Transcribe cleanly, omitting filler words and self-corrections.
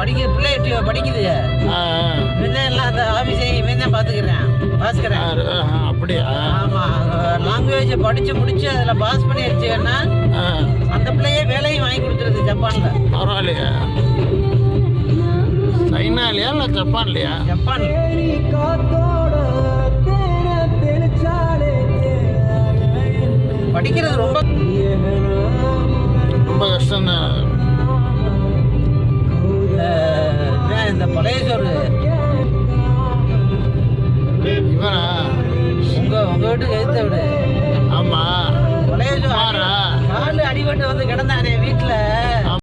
படிக்குது, பிள்ளை படிக்குது. எல்லாம் அந்த ஆஃபீஸையும் இவன் தான் பார்த்துக்கிறேன், பாஸ்கரன். அப்படியா? ஆமாம், லாங்குவேஜை படித்து முடிச்சு அதில் பாஸ் பண்ணிடுச்சுன்னா அந்த பிள்ளையே வேலையும் வாங்கி கொடுத்துருது ஜப்பானில். பரவாயில்லையா? சைனாலையா இல்லை ஜப்பான்லையா? ஜப்பான். படிக்கிறது ரொம்ப ரொம்ப கஷ்டம் தான்.